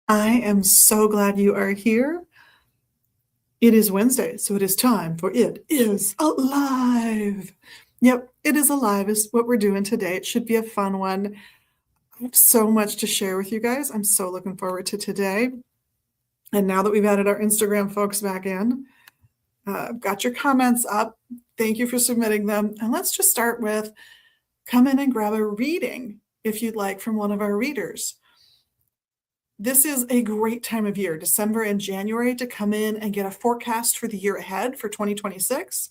I am so glad you are here. It is Wednesday, so it is time for It Is Alive. Yep, It Is Alive is what we're doing today. It should be a fun one. I have so much to share with you guys. I'm so looking forward to today. And now that we've added our Instagram folks back in, I've got your comments up. Thank you for submitting them. And let's just start with come in and grab a reading if you'd like from one of our readers. This is a great time of year, December and January, to come in and get a forecast for the year ahead for 2026.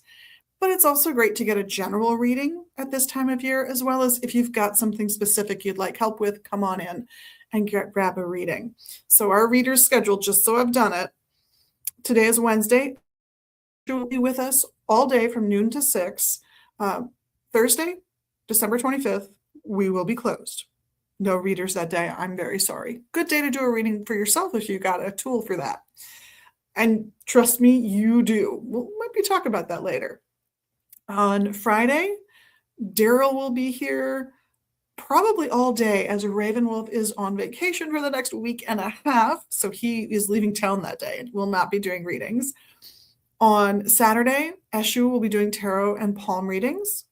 But it's also great to get a general reading at this time of year, as well as if you've got something specific you'd like help with, come on in and grab a reading. So our reader's schedule, just so I've done it, today is Wednesday. She will be with us all day from noon to 6. Thursday, December 25th, we will be closed. No readers that day. I'm very sorry. Good day to do a reading for yourself if you got a tool for that. And trust me, you do. We'll maybe talk about that later. On Friday, Daryl will be here probably all day as Ravenwolf is on vacation for the next week and a half. So he is leaving town that day and will not be doing readings. On Saturday, Eshu will be doing tarot and palm readings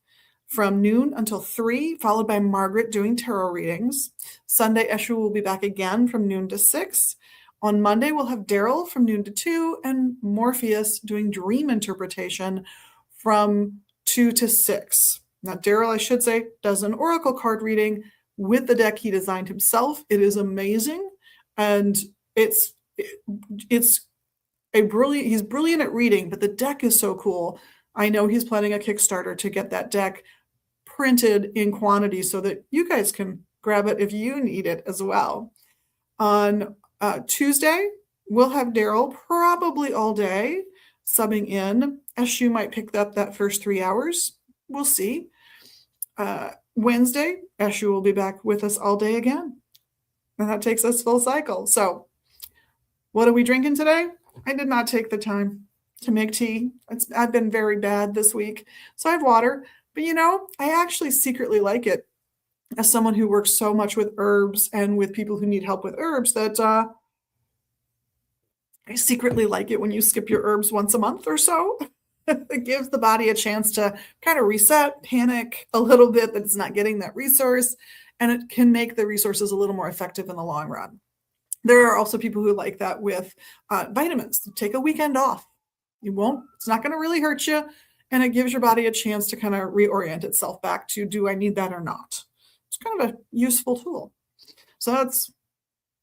from noon until 3, followed by Margaret doing tarot readings. Sunday, Eshu will be back again from noon to 6. On Monday, we'll have Daryl from noon to 2 and Morpheus doing dream interpretation from 2 to 6. Now, Daryl, I should say, does an oracle card reading with the deck he designed himself. It is amazing, and he's brilliant at reading, but the deck is so cool. I know he's planning a Kickstarter to get that deck printed in quantity so that you guys can grab it if you need it as well. On Tuesday, we'll have Daryl probably all day subbing in. Eshu might pick up that first 3 hours. We'll see. Wednesday, Eshu will be back with us all day again. And that takes us full cycle. So what are we drinking today? I did not take the time to make tea. I've been very bad this week. So I have water. But I actually secretly like it as someone who works so much with herbs and with people who need help with herbs that I secretly like it when you skip your herbs once a month or so. It gives the body a chance to kind of reset, panic a little bit that it's not getting that resource, and it can make the resources a little more effective in the long run. There are also people who like that with vitamins. Take a weekend off. It's not going to really hurt you. And it gives your body a chance to kind of reorient itself back to, do I need that or not? It's kind of a useful tool. So that's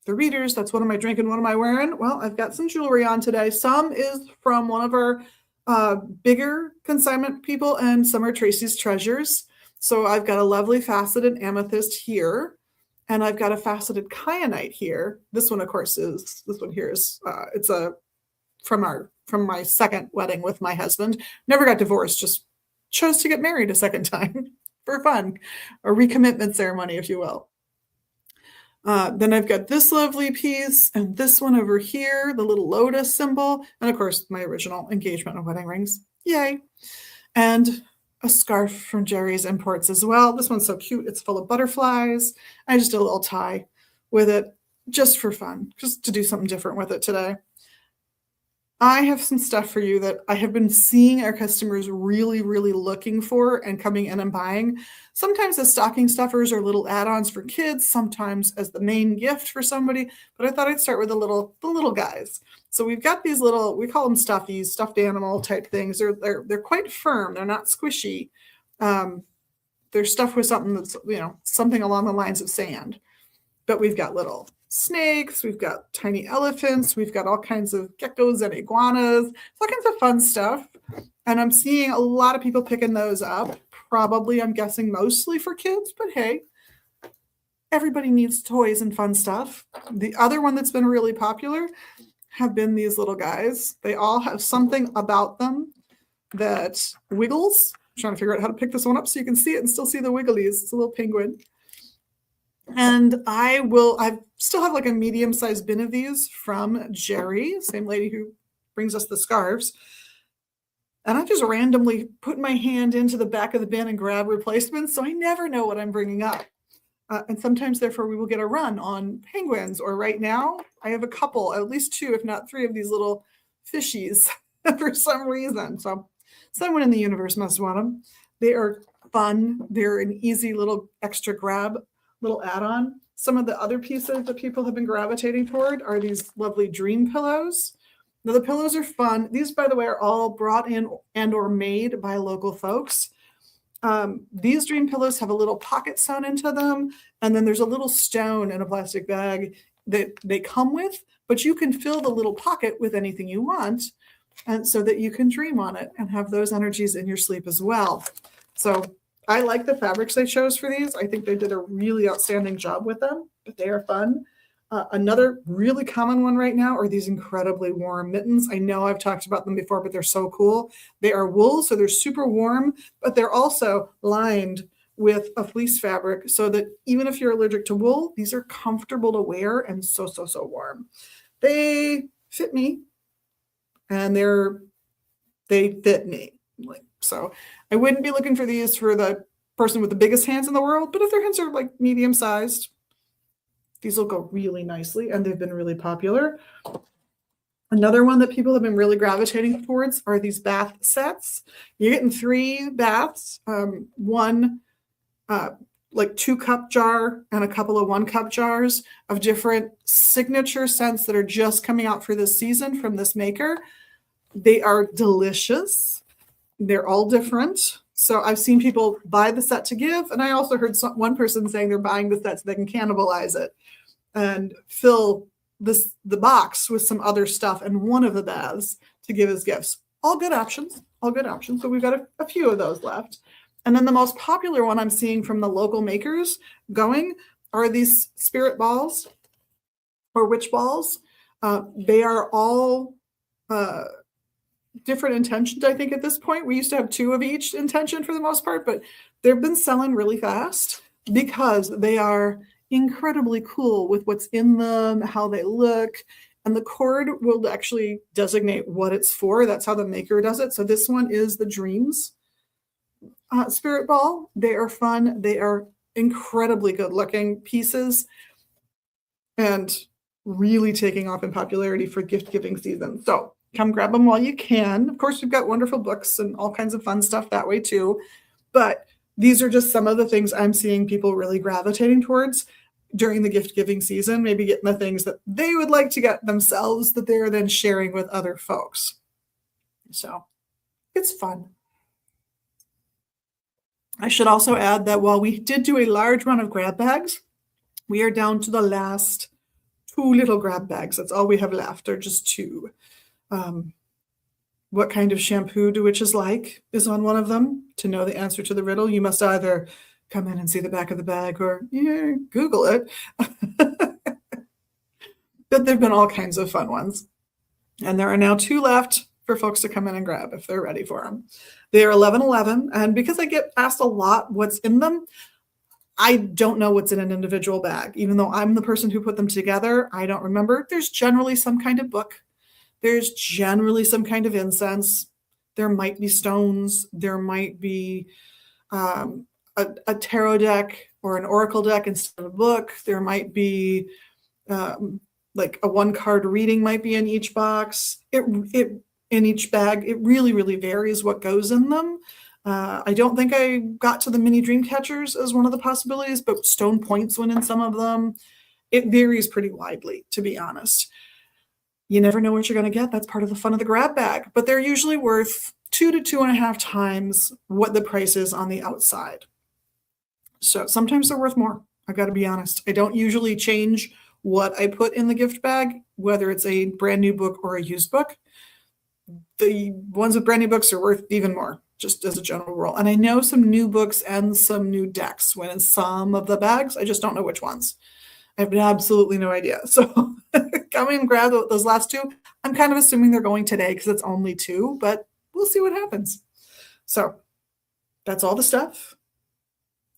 the readers. That's what am I drinking? What am I wearing? Well, I've got some jewelry on today. Some is from one of our bigger consignment people, and some are Tracy's treasures. So I've got a lovely faceted amethyst here, and I've got a faceted kyanite here. This one, of course, it's from my second wedding with my husband. Never got divorced, just chose to get married a second time for fun, a recommitment ceremony, if you will. Then I've got this lovely piece and this one over here, the little lotus symbol, and of course my original engagement and wedding rings. Yay. And a scarf from Jerry's Imports as well. This one's so cute. It's full of butterflies. I just did a little tie with it just for fun, just to do something different with it today. I have some stuff for you that I have been seeing our customers really, really looking for and coming in and buying. Sometimes as stocking stuffers or little add-ons for kids, sometimes as the main gift for somebody. But I thought I'd start with the little guys. So we've got these little, we call them stuffies, stuffed animal type things. They're quite firm. They're not squishy. They're stuffed with something that's, something along the lines of sand. But we've got little snakes, we've got tiny elephants, we've got all kinds of geckos and iguanas, all kinds of fun stuff. And I'm seeing a lot of people picking those up. Probably, I'm guessing, mostly for kids, but hey, everybody needs toys and fun stuff. The other one that's been really popular have been these little guys. They all have something about them that wiggles. I'm trying to figure out how to pick this one up so you can see it and still see the wigglies. It's a little penguin. And I still have like a medium-sized bin of these from Jerry, same lady who brings us the scarves. And I just randomly put my hand into the back of the bin and grab replacements, so I never know what I'm bringing up. And sometimes, therefore, we will get a run on penguins. Or right now, I have a couple, at least two, if not three, of these little fishies for some reason. So someone in the universe must want them. They are fun. They're an easy little extra grab, little add-on. Some of the other pieces that people have been gravitating toward are these lovely dream pillows. Now, the pillows are fun. These, by the way, are all brought in and or made by local folks. These dream pillows have a little pocket sewn into them, and then there's a little stone in a plastic bag that they come with, but you can fill the little pocket with anything you want, and so that you can dream on it and have those energies in your sleep as well. So I like the fabrics they chose for these. I think they did a really outstanding job with them, but they are fun. Another really common one right now are these incredibly warm mittens. I know I've talked about them before, but they're so cool. They are wool, so they're super warm, but they're also lined with a fleece fabric so that even if you're allergic to wool, these are comfortable to wear and so warm. They fit me, and they fit me. So I wouldn't be looking for these for the person with the biggest hands in the world, but if their hands are like medium sized, these will go really nicely, and they've been really popular. Another one that people have been really gravitating towards are these bath sets. You're getting 3 baths, one like 2-cup jar and a couple of 1-cup jars of different signature scents that are just coming out for this season from this maker. They are delicious. They're all different. So I've seen people buy the set to give, and I also heard one person saying they're buying the set so they can cannibalize it and fill the box with some other stuff and one of the baths to give as gifts. All good options, all good options. So we've got a few of those left. And then the most popular one I'm seeing from the local makers going are these spirit balls or witch balls. They are all different intentions, I think, at this point. We used to have 2 of each intention for the most part, but they've been selling really fast because they are incredibly cool with what's in them, how they look, and the cord will actually designate what it's for. That's how the maker does it. So this one is the Dreams Spirit Ball. They are fun. They are incredibly good looking pieces and really taking off in popularity for gift giving season. So come grab them while you can. Of course, we've got wonderful books and all kinds of fun stuff that way too. But these are just some of the things I'm seeing people really gravitating towards during the gift giving season, maybe getting the things that they would like to get themselves that they're then sharing with other folks. So it's fun. I should also add that while we did do a large run of grab bags, we are down to the last 2 little grab bags. That's all we have left, or just 2. What kind of shampoo do witches like is on one of them. To know the answer to the riddle, you must either come in and see the back of the bag or Google it. But there've been all kinds of fun ones. And there are now 2 left for folks to come in and grab if they're ready for them. They are 11.11, and because I get asked a lot what's in them, I don't know what's in an individual bag. Even though I'm the person who put them together, I don't remember. There's generally some kind of book. There's generally some kind of incense. There might be stones. There might be a tarot deck or an oracle deck instead of a book. There might be like a 1-card reading might be in each box. In each bag, it really varies what goes in them. I don't think I got to the mini dream catchers as one of the possibilities, but stone points went in some of them. It varies pretty widely, to be honest. You never know what you're going to get. That's part of the fun of the grab bag, but they're usually worth 2 to 2.5 times what the price is on the outside. So sometimes they're worth more. I've got to be honest. I don't usually change what I put in the gift bag, whether it's a brand new book or a used book. The ones with brand new books are worth even more, just as a general rule. And I know some new books and some new decks went in some of the bags. I just don't know which ones. I have absolutely no idea. So come and grab those last 2. I'm kind of assuming they're going today because it's only 2, but we'll see what happens. So that's all the stuff.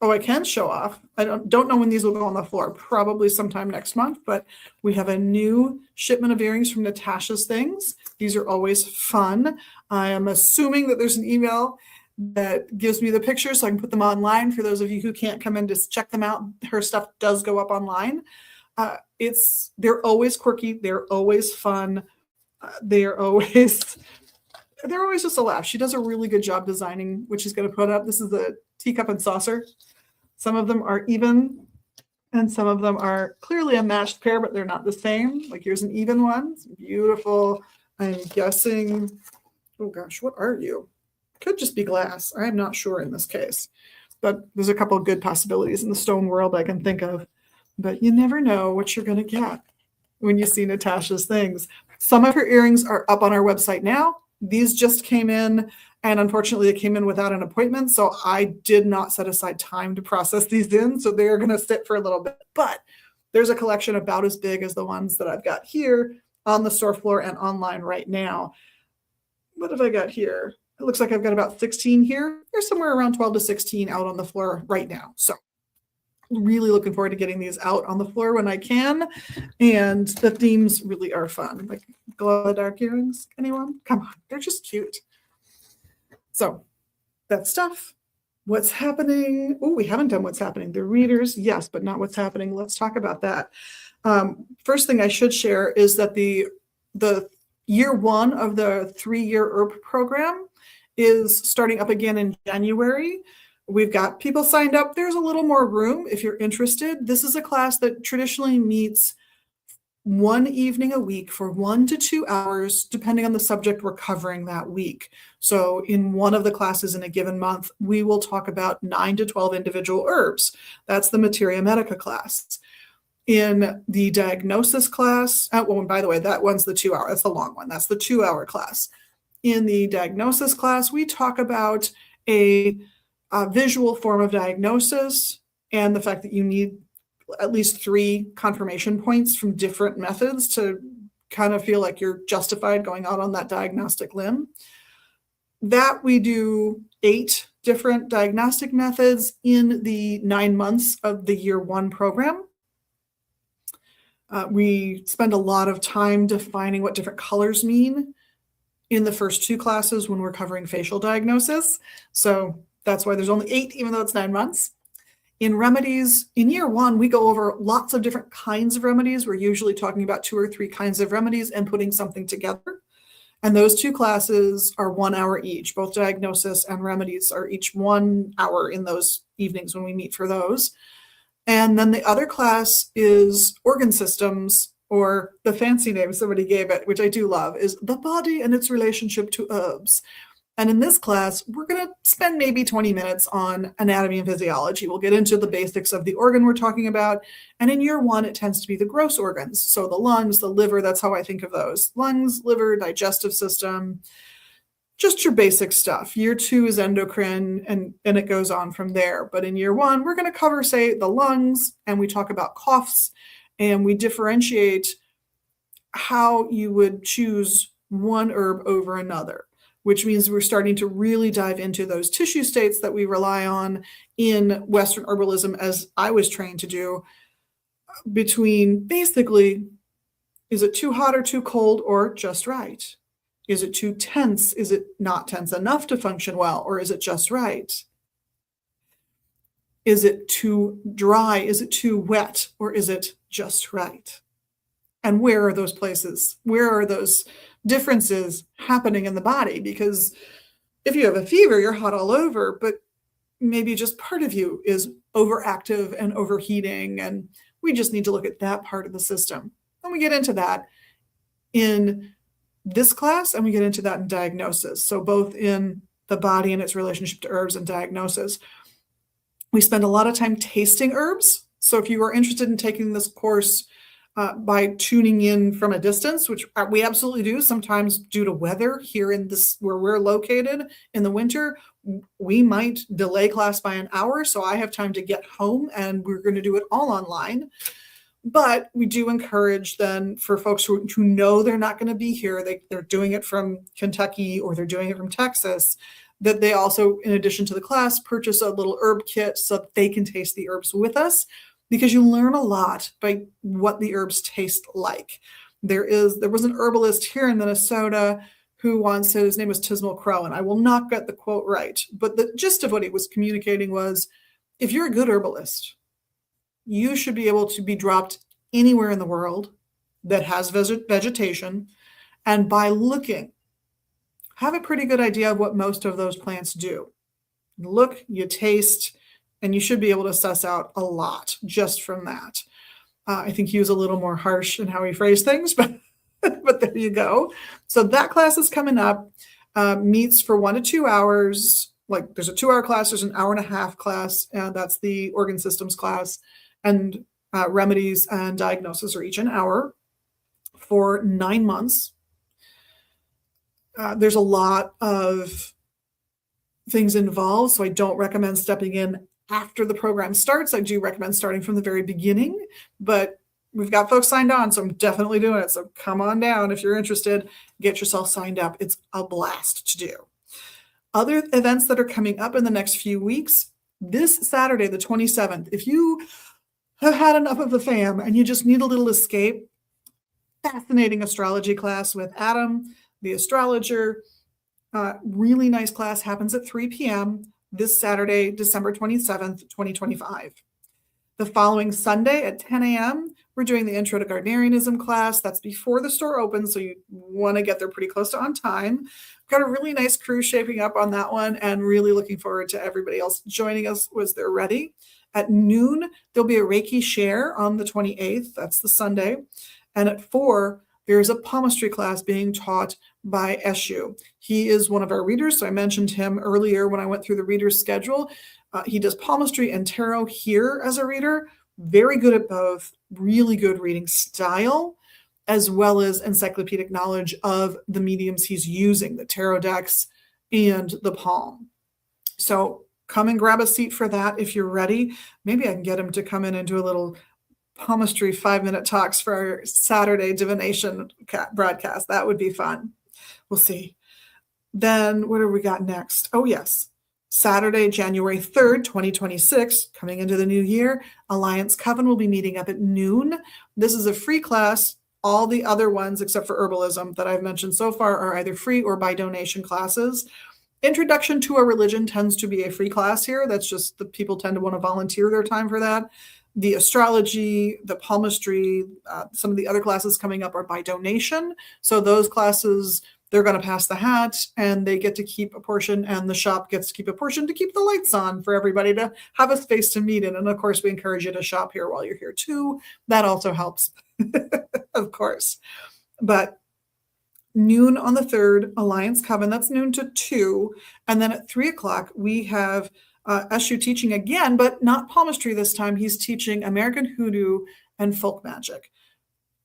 Oh, I can show off. I don't know when these will go on the floor, probably sometime next month, but we have a new shipment of earrings from Natasha's Things. These are always fun. I am assuming that there's an email that gives me the pictures so I can put them online for those of you who can't come in to check them out. Her stuff does go up online. They're always quirky. They're always fun. They're always just a laugh. She does a really good job designing what she's going to put up. This is the teacup and saucer. Some of them are even, and some of them are clearly a matched pair, but they're not the same. Like here's an even one. It's beautiful. I'm guessing, oh gosh, what are you? Could just be glass. I'm not sure in this case, but there's a couple of good possibilities in the stone world I can think of. But you never know what you're going to get when you see Natasha's things. Some of her earrings are up on our website now. These just came in, and unfortunately, they came in without an appointment, so I did not set aside time to process these in, so they're going to sit for a little bit. But there's a collection about as big as the ones that I've got here on the store floor and online right now. What have I got here? It looks like I've got about 16 here. There's somewhere around 12 to 16 out on the floor right now. So really looking forward to getting these out on the floor when I can. And the themes really are fun. Like glow-in-the-dark earrings. Anyone? Come on. They're just cute. So that stuff. What's happening? Oh, we haven't done what's happening. The readers, yes, but not what's happening. Let's talk about that. First thing I should share is that the year one of the 3-year herb program is starting up again in January. We've got people signed up. There's a little more room if you're interested. This is a class that traditionally meets one evening a week for 1 to 2 hours, depending on the subject we're covering that week. So in one of the classes in a given month, we will talk about 9 to 12 individual herbs. That's the Materia Medica class. In the diagnosis class, well, and by the way, that one's the 2 hour. That's the long one. That's the 2-hour class. In the diagnosis class, we talk about a visual form of diagnosis and the fact that you need at least 3 confirmation points from different methods to kind of feel like you're justified going out on that diagnostic limb. That we do 8 different diagnostic methods in the 9 months of the year 1 program. We spend a lot of time defining what different colors mean in the first 2 classes when we're covering facial diagnosis. So that's why there's only 8, even though it's 9 months. In remedies, in year 1, we go over lots of different kinds of remedies. We're usually talking about 2 or 3 kinds of remedies and putting something together. And those 2 classes are 1 hour each. Both diagnosis and remedies are each 1 hour in those evenings when we meet for those. And then the other class is organ systems, or the fancy name somebody gave it, which I do love, is the body and its relationship to herbs. And in this class, we're going to spend maybe 20 minutes on anatomy and physiology. We'll get into the basics of the organ we're talking about. And in year 1, it tends to be the gross organs. So the lungs, the liver, that's how I think of those. Lungs, liver, digestive system, just your basic stuff. Year 2 is endocrine, and it goes on from there. But in year 1, we're going to cover, say, the lungs, and we talk about coughs, and we differentiate how you would choose one herb over another, which means we're starting to really dive into those tissue states that we rely on in Western herbalism, as I was trained to do, between basically, is it too hot or too cold or just right? Is it too tense? Is it not tense enough to function well, or is it just right? Is it too dry? Is it too wet? Or is it just right? And where are those places? Where are those differences happening in the body? Because if you have a fever, you're hot all over, but maybe just part of you is overactive and overheating. And we just need to look at that part of the system. And we get into that in this class, and we get into that in diagnosis. So both in the body and its relationship to herbs and diagnosis. We spend a lot of time tasting herbs. So if you are interested in taking this course by tuning in from a distance, which we absolutely do, sometimes due to weather here in this, where we're located in the winter, we might delay class by an hour. So I have time to get home, and we're going to do it all online. But we do encourage then for folks who know they're not going to be here, they're doing it from Kentucky or they're doing it from Texas, that they also, in addition to the class, purchase a little herb kit so that they can taste the herbs with us, because you learn a lot by what the herbs taste like. There was an herbalist here in Minnesota who once said, his name was Tismal Crow, and I will not get the quote right, but the gist of what he was communicating was, if you're a good herbalist, you should be able to be dropped anywhere in the world that has vegetation, and by looking, have a pretty good idea of what most of those plants do. Look, you taste, and you should be able to suss out a lot just from that. I think he was a little more harsh in how he phrased things, but but there you go. So that class is coming up, meets for 1 to 2 hours. Like there's a 2-hour class, there's an hour and a half class, and that's the organ systems class, and remedies and diagnosis are each an hour for 9 months. There's a lot of things involved, so I don't recommend stepping in after the program starts. I do recommend starting from the very beginning, but we've got folks signed on, so I'm definitely doing it. So come on down if you're interested, get yourself signed up. It's a blast to do. Other events that are coming up in the next few weeks, this Saturday, the 27th, if you have had enough of the fam and you just need a little escape, fascinating astrology class with Adam, the astrologer. Really nice class, happens at 3 p.m. this Saturday, December 27th, 2025. The following Sunday at 10 a.m., we're doing the Intro to Gardnerianism class. That's before the store opens, so you want to get there pretty close to on time. Got a really nice crew shaping up on that one, and really looking forward to everybody else joining us as they're ready. At noon, there'll be a Reiki share on the 28th. That's the Sunday. And at 4, there's a palmistry class being taught by Eshu. He is one of our readers, so I mentioned him earlier when I went through the reader's schedule. He does palmistry and tarot here as a reader. Very good at both, really good reading style, as well as encyclopedic knowledge of the mediums he's using, the tarot decks and the palm. So come and grab a seat for that if you're ready. Maybe I can get him to come in and do a little palmistry 5-minute talks for our Saturday divination broadcast. That would be fun. We'll see. Then what have we got next? Oh, yes. Saturday, January 3rd, 2026, coming into the new year, Alliance Coven will be meeting up at noon. This is a free class. All the other ones, except for herbalism that I've mentioned so far, are either free or by donation classes. Introduction to a Religion tends to be a free class here. That's just the people tend to want to volunteer their time for that. The astrology, the palmistry, some of the other classes coming up are by donation. So those classes, they're going to pass the hat and they get to keep a portion, and the shop gets to keep a portion to keep the lights on for everybody to have a space to meet in. And of course, we encourage you to shop here while you're here too. That also helps, of course. But noon on the 3rd, Alliance Coven, that's noon to 2. And then at 3 o'clock, we have Eshu teaching again, but not palmistry this time. He's teaching American Hoodoo and folk magic.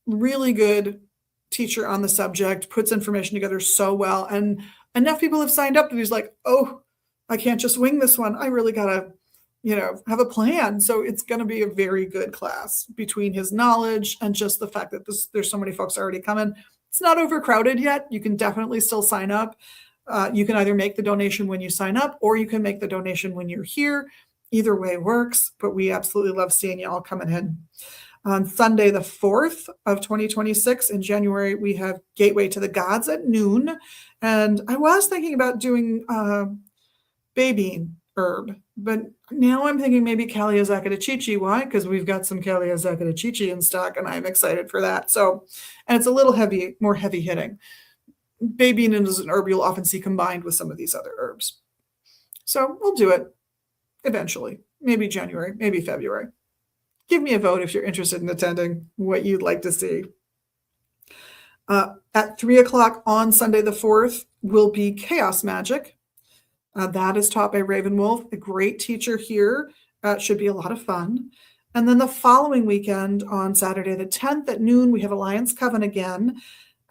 Really good teacher on the subject, puts information together so well. And enough people have signed up that he's like, oh, I can't just wing this one. I really got to, have a plan. So it's going to be a very good class between his knowledge and just the fact that there's so many folks already coming. It's not overcrowded yet. You can definitely still sign up. You can either make the donation when you sign up, or you can make the donation when you're here. Either way works, but we absolutely love seeing you all coming in. On Sunday, the 4th of 2026 in January, we have Gateway to the Gods at noon. And I was thinking about doing Baybean herb, but now I'm thinking maybe Calea Zakatachichi. Why? Because we've got some Calea Zakatachichi in stock, and I'm excited for that. So, and it's a little heavy, more heavy hitting. Baybean is an herb you'll often see combined with some of these other herbs. So we'll do it eventually, maybe January, maybe February. Give me a vote if you're interested in attending, what you'd like to see. At 3 o'clock on Sunday the 4th will be Chaos Magic. That is taught by Raven Wolf, a great teacher here. Should be a lot of fun. And then the following weekend on Saturday the 10th at noon, we have Alliance Coven again.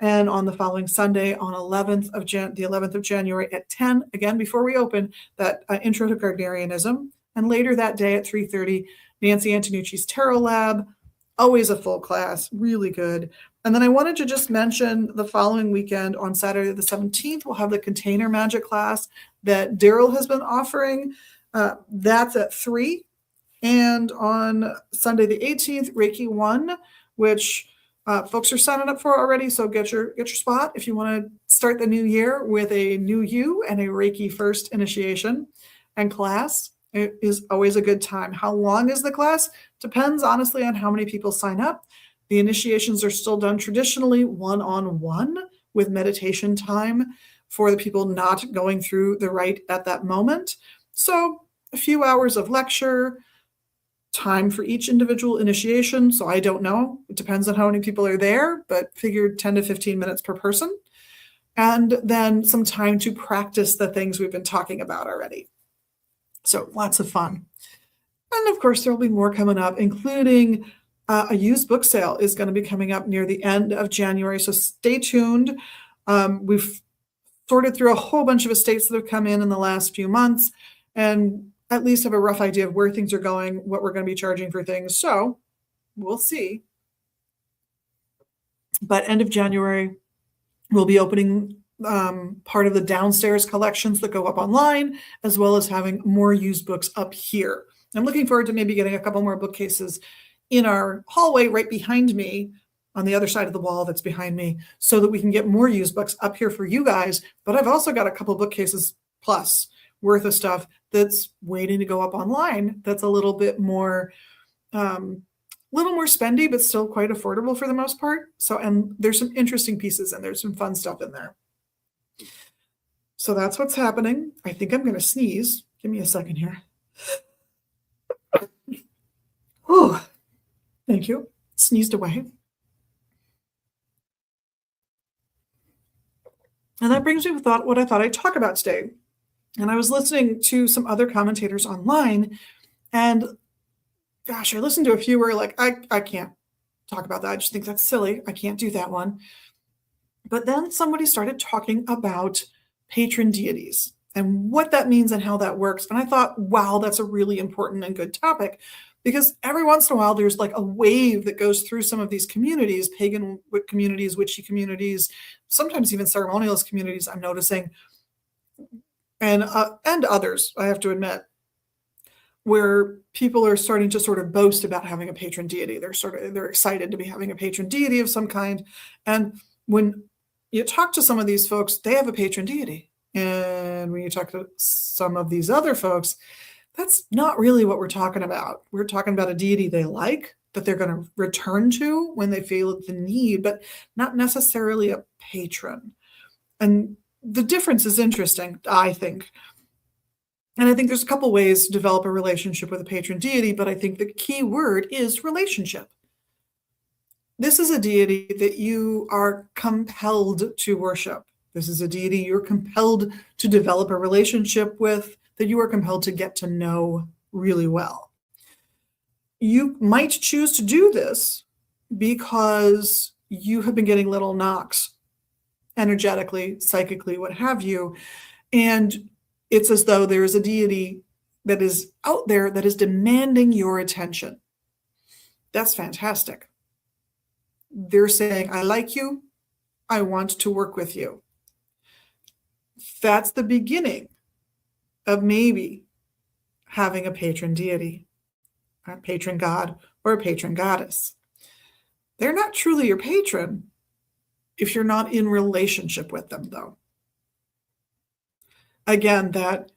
And on the following Sunday, on the 11th of January at 10, again, before we open, that Intro to Gardnerianism. And later that day at 3:30, Nancy Antonucci's Tarot Lab. Always a full class, really good. And then I wanted to just mention the following weekend on Saturday the 17th, we'll have the Container Magic class that Daryl has been offering. That's at 3. And on Sunday the 18th, Reiki 1, which folks are signing up for already, so get your spot if you want to start the new year with a new you and a Reiki first initiation and class. It is always a good time. How long is the class? Depends honestly on how many people sign up. The initiations are still done traditionally one-on-one with meditation time for the people not going through the rite at that moment. So a few hours of lecture, time for each individual initiation. So I don't know. It depends on how many people are there, but figured 10 to 15 minutes per person. And then some time to practice the things we've been talking about already. So lots of fun. And of course, there will be more coming up, including a used book sale is going to be coming up near the end of January. So stay tuned. We've sorted through a whole bunch of estates that have come in the last few months and at least have a rough idea of where things are going, what we're going to be charging for things. So we'll see. But end of January, we'll be opening part of the downstairs collections that go up online, as well as having more used books up here. I'm looking forward to maybe getting a couple more bookcases in our hallway right behind me on the other side of the wall that's behind me so that we can get more used books up here for you guys. But I've also got a couple bookcases plus worth of stuff that's waiting to go up online. That's a little bit more, spendy, but still quite affordable for the most part. So, and there's some interesting pieces and there's some fun stuff in there. So that's what's happening. I think I'm going to sneeze. Give me a second here. Oh, thank you. Sneezed away. And that brings me with what I thought I'd talk about today. And I was listening to some other commentators online, and gosh, I listened to a few where like, I can't talk about that. I just think that's silly. I can't do that one. But then somebody started talking about patron deities and what that means and how that works. And I thought, wow, that's a really important and good topic, because every once in a while there's like a wave that goes through some of these communities, pagan communities, witchy communities, sometimes even ceremonialist communities, I'm noticing, and others, I have to admit, where people are starting to sort of boast about having a patron deity. They're excited to be having a patron deity of some kind. And when you talk to some of these folks, they have a patron deity. And when you talk to some of these other folks, that's not really what we're talking about. We're talking about a deity they like, that they're going to return to when they feel the need, but not necessarily a patron. And the difference is interesting, I think. And I think there's a couple ways to develop a relationship with a patron deity, but I think the key word is relationship. This is a deity that you are compelled to worship. This is a deity you're compelled to develop a relationship with, that you are compelled to get to know really well. You might choose to do this because you have been getting little knocks energetically, psychically, what have you, and it's as though there is a deity that is out there that is demanding your attention. That's fantastic. They're saying, I like you. I want to work with you. That's the beginning of maybe having a patron deity, a patron god, or a patron goddess. They're not truly your patron if you're not in relationship with them, though. Again, that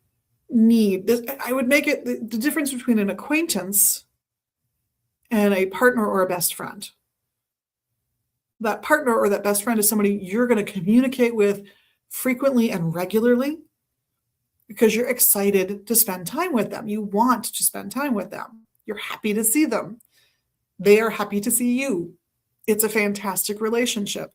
need, I would make it the difference between an acquaintance and a partner or a best friend. That partner or that best friend is somebody you're going to communicate with frequently and regularly because you're excited to spend time with them. You want to spend time with them. You're happy to see them. They are happy to see you. It's a fantastic relationship.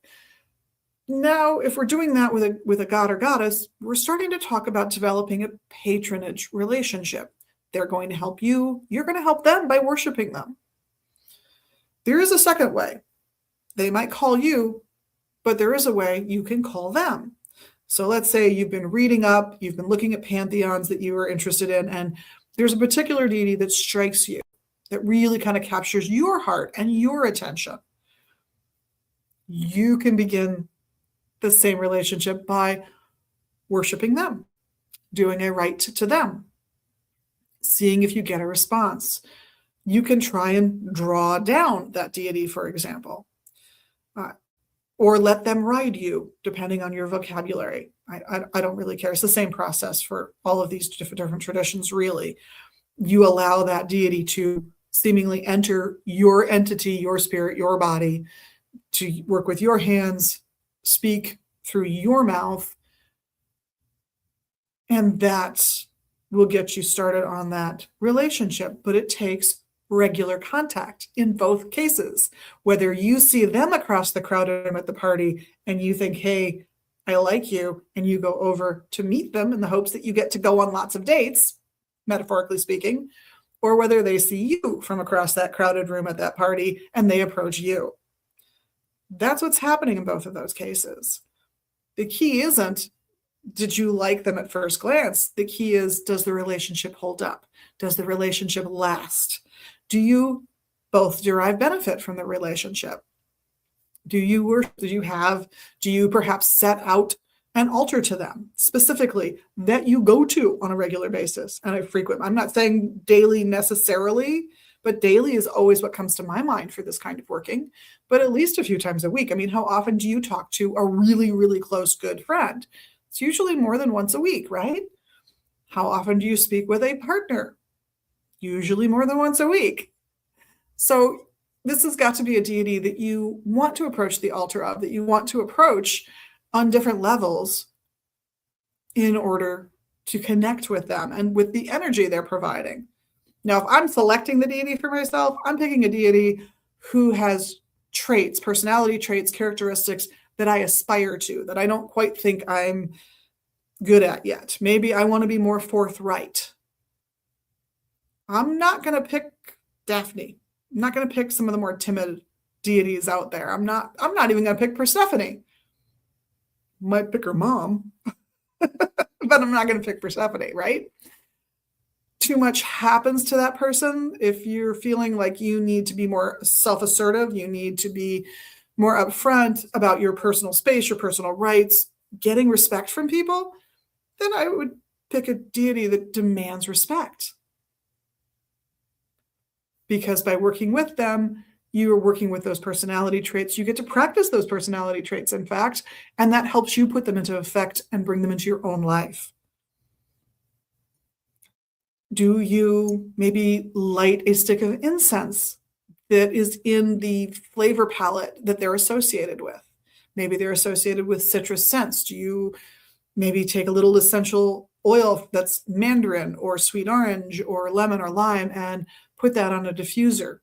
Now, if we're doing that with a god or goddess, we're starting to talk about developing a patronage relationship. They're going to help you. You're going to help them by worshiping them. There is a second way. They might call you, but there is a way you can call them. So let's say you've been reading up, you've been looking at pantheons that you are interested in, and there's a particular deity that strikes you, that really kind of captures your heart and your attention. You can begin the same relationship by worshiping them, doing a rite to them, seeing if you get a response. You can try and draw down that deity, for example. or let them ride you, depending on your vocabulary. I don't really care. It's the same process for all of these different traditions, really. You allow that deity to seemingly enter your entity, your spirit, your body, to work with your hands, speak through your mouth, and that will get you started on that relationship. But it takes regular contact in both cases. Whether you see them across the crowded room at the party and you think, hey, I like you, and you go over to meet them in the hopes that you get to go on lots of dates, metaphorically speaking, or whether they see you from across that crowded room at that party and they approach you. That's what's happening in both of those cases. The key isn't, did you like them at first glance? The key is, does the relationship hold up? Does the relationship last? Do you both derive benefit from the relationship? Do you perhaps set out an altar to them specifically that you go to on a regular basis and a frequent? I'm not saying daily necessarily, but daily is always what comes to my mind for this kind of working, but at least a few times a week. I mean, how often do you talk to a really, really close, good friend? It's usually more than once a week, right? How often do you speak with a partner? Usually more than once a week. So this has got to be a deity that you want to approach the altar of, that you want to approach on different levels in order to connect with them and with the energy they're providing. Now, if I'm selecting the deity for myself, I'm picking a deity who has traits, personality traits, characteristics that I aspire to, that I don't quite think I'm good at yet. Maybe I want to be more forthright. I'm not going to pick Daphne. I'm not going to pick some of the more timid deities out there. I'm not even going to pick Persephone. Might pick her mom, but I'm not going to pick Persephone, right? Too much happens to that person. If you're feeling like you need to be more self-assertive, you need to be more upfront about your personal space, your personal rights, getting respect from people, then I would pick a deity that demands respect. Because by working with them, you are working with those personality traits. You get to practice those personality traits, in fact, and that helps you put them into effect and bring them into your own life. Do you maybe light a stick of incense that is in the flavor palette that they're associated with? Maybe they're associated with citrus scents. Do you maybe take a little essential oil that's mandarin or sweet orange or lemon or lime and put that on a diffuser,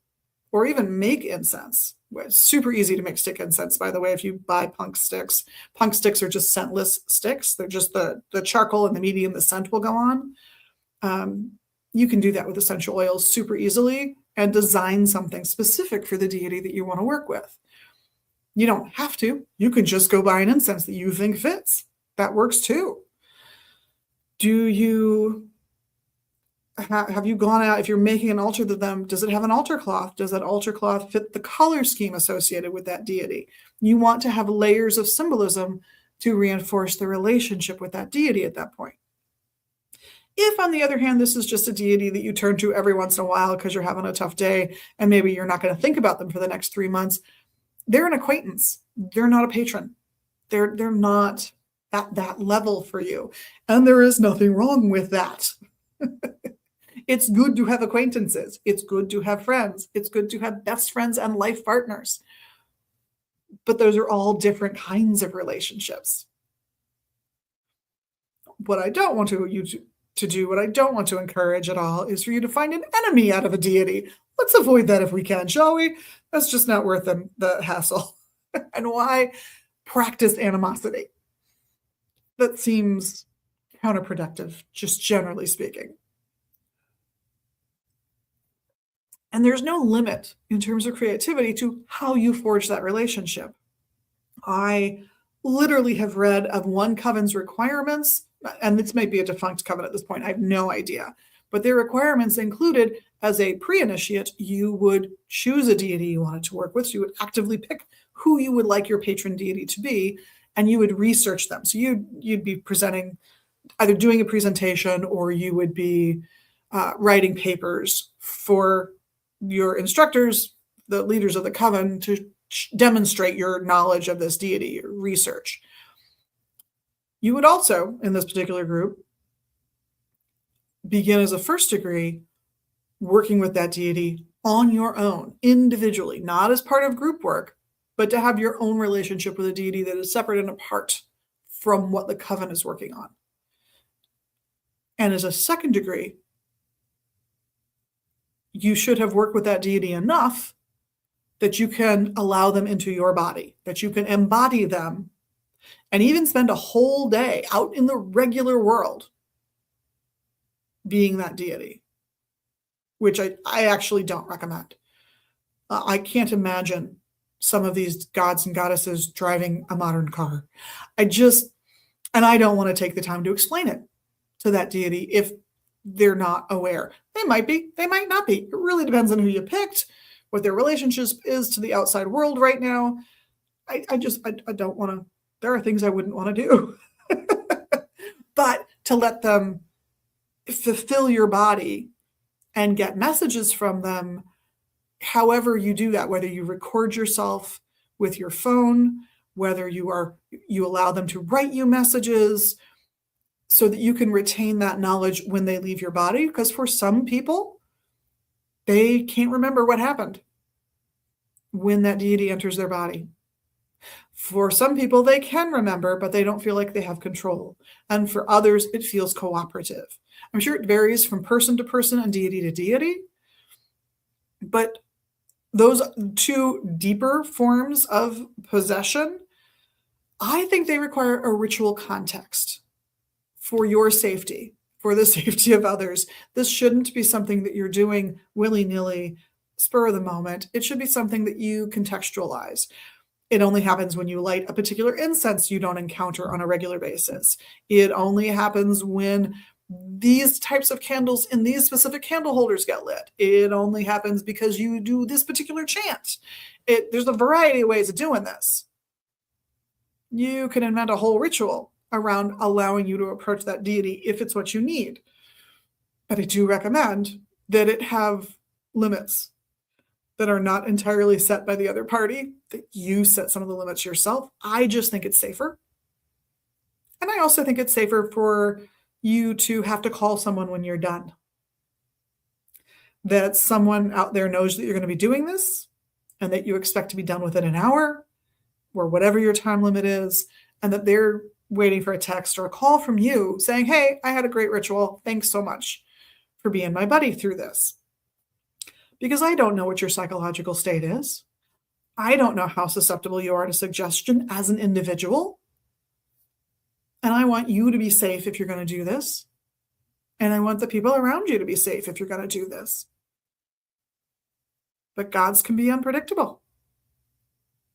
or even make incense? It's super easy to make stick incense, by the way, if you buy punk sticks. Punk sticks are just scentless sticks. They're just the charcoal and the medium, the scent will go on. You can do that with essential oils super easily and design something specific for the deity that you want to work with. You don't have to. You can just go buy an incense that you think fits. That works too. Have you gone out, if you're making an altar to them, does it have an altar cloth? Does that altar cloth fit the color scheme associated with that deity? You want to have layers of symbolism to reinforce the relationship with that deity at that point. If, on the other hand, this is just a deity that you turn to every once in a while because you're having a tough day and maybe you're not going to think about them for the next 3 months, they're an acquaintance. They're not a patron. They're not at that level for you. And there is nothing wrong with that. It's good to have acquaintances. It's good to have friends. It's good to have best friends and life partners. But those are all different kinds of relationships. What I don't want what I don't want to encourage at all is for you to find an enemy out of a deity. Let's avoid that if we can, shall we? That's just not worth the hassle. And why practice animosity? That seems counterproductive, just generally speaking. And there's no limit in terms of creativity to how you forge that relationship. I literally have read of one coven's requirements, and this might be a defunct coven at this point, I have no idea, but their requirements included, as a pre-initiate, you would choose a deity you wanted to work with. So you would actively pick who you would like your patron deity to be, and you would research them. So you'd be presenting, either doing a presentation, or you would be writing papers for your instructors, the leaders of the coven, to demonstrate your knowledge of this deity, your research. You would also, in this particular group, begin as a first degree working with that deity on your own, individually, not as part of group work, but to have your own relationship with a deity that is separate and apart from what the coven is working on. And as a second degree, you should have worked with that deity enough that you can allow them into your body, that you can embody them, and even spend a whole day out in the regular world being that deity, which I actually don't recommend. I can't imagine some of these gods and goddesses driving a modern car. And I don't want to take the time to explain it to that deity if they're not aware. They might be, they might not be. It really depends on who you picked, what their relationship is to the outside world right now. I don't want to, there are things I wouldn't want to do. But to let them fulfill your body and get messages from them, however you do that, whether you record yourself with your phone, whether you allow them to write you messages so that you can retain that knowledge when they leave your body. Because for some people, they can't remember what happened when that deity enters their body. For some people, they can remember, but they don't feel like they have control. And for others, it feels cooperative. I'm sure it varies from person to person and deity to deity. But those two deeper forms of possession, I think they require a ritual context for your safety, for the safety of others. This shouldn't be something that you're doing willy-nilly, spur of the moment. It should be something that you contextualize. It only happens when you light a particular incense you don't encounter on a regular basis. It only happens when these types of candles in these specific candle holders get lit. It only happens because you do this particular chant. There's a variety of ways of doing this. You can invent a whole ritual around allowing you to approach that deity if it's what you need. But I do recommend that it have limits that are not entirely set by the other party, that you set some of the limits yourself. I just think it's safer. And I also think it's safer for you to have to call someone when you're done. That someone out there knows that you're going to be doing this and that you expect to be done within an hour or whatever your time limit is, and that they're waiting for a text or a call from you saying, hey, I had a great ritual. Thanks so much for being my buddy through this. Because I don't know what your psychological state is. I don't know how susceptible you are to suggestion as an individual. And I want you to be safe if you're going to do this. And I want the people around you to be safe if you're going to do this. But gods can be unpredictable.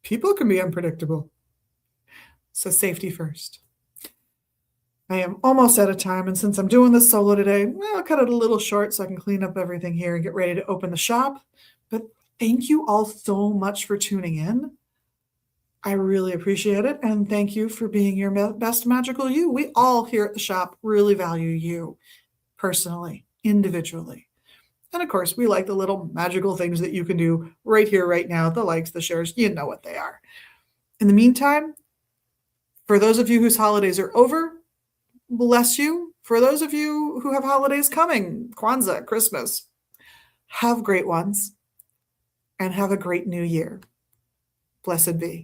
People can be unpredictable. So safety first. I am almost out of time, and since I'm doing this solo today, I'll cut it a little short so I can clean up everything here and get ready to open the shop. But thank you all so much for tuning in. I really appreciate it, and thank you for being your best magical you. We all here at the shop really value you personally, individually. And of course, we like the little magical things that you can do right here, right now, the likes, the shares, you know what they are. In the meantime, for those of you whose holidays are over, bless you. For those of you who have holidays coming, Kwanzaa, Christmas, have great ones and have a great new year. Blessed be.